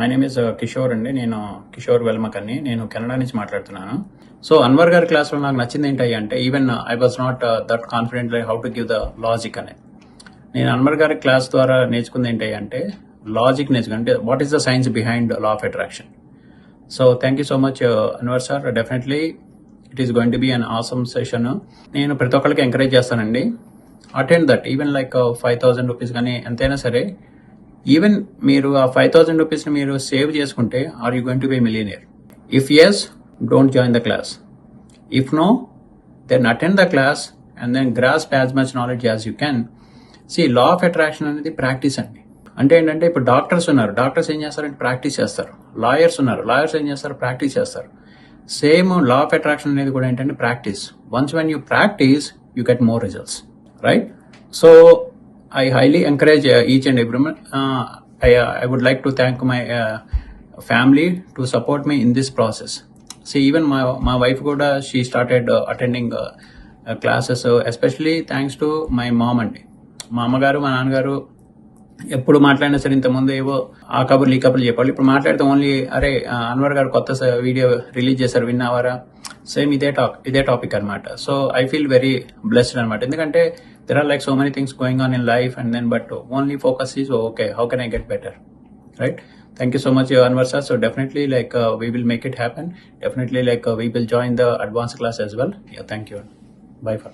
My name is Kishore అండి. నేను కిషోర్ వెల్మకన్ని. నేను కెనడా నుంచి మాట్లాడుతున్నాను. సో అన్వర్ గారి క్లాస్లో నాకు నచ్చింది ఏంటి అంటే even I was not that confident like how to give the logic అనేది. నేను అన్వర్ గారి క్లాస్ ద్వారా నేర్చుకుంది ఏంటి అంటే లాజిక్ నేర్చుకుంటే what is the science behind law of attraction. So thank you so much Anwar sir. Definitely it is going to be an awesome session. నేను ప్రతి ఒక్కరికి ఎంకరేజ్ చేస్తానండి. Attend that even like 5,000 rupees కానీ ఎంతైనా సరే. ఈవెన్ మీరు ఆ 5,000 రూపీస్ని మీరు సేవ్ చేసుకుంటే are you going to be millionaire? If yes, don't join the class. If no, then attend the class and then grasp as much knowledge as you can. See law of attraction అనేది practice అండి. అంటే ఏంటంటే ఇప్పుడు doctors ఉన్నారు, doctors ఏం చేస్తారంటే practice చేస్తారు. Lawyers ఉన్నారు, లాయర్స్ ఏం చేస్తారు? ప్రాక్టీస్ చేస్తారు. సేమ్ లా ఆఫ్ అట్రాక్షన్ అనేది కూడా ఏంటంటే practice. Once when you practice you get more results, right? So I highly encourage each and everyone. I would like to thank my family to support me in this process. See, even my wife Goda, she started attending classes, especially thanks to my mom అండి. మా అమ్మగారు మా నాన్నగారు ఎప్పుడు మాట్లాడినా సరే ఇంతకుముందు ఏవో ఆ కబుర్లు ఈ కబుర్లు చెప్పాలి. ఇప్పుడు మాట్లాడితే ఓన్లీ అరే అన్వర్ గారు కొత్త వీడియో రిలీజ్ చేశారు విన్నావారా, సేమ్ ఇదే టాపిక్ అనమాట. So I feel very blessed అనమాట. ఎందుకంటే there are like so many things going on in life and then but only focus is okay, how can I get better, right? Thank you so much Anwar sir. So definitely like we will make it happen. Definitely like we will join the advanced class as well. Yeah, thank you. Bye for now.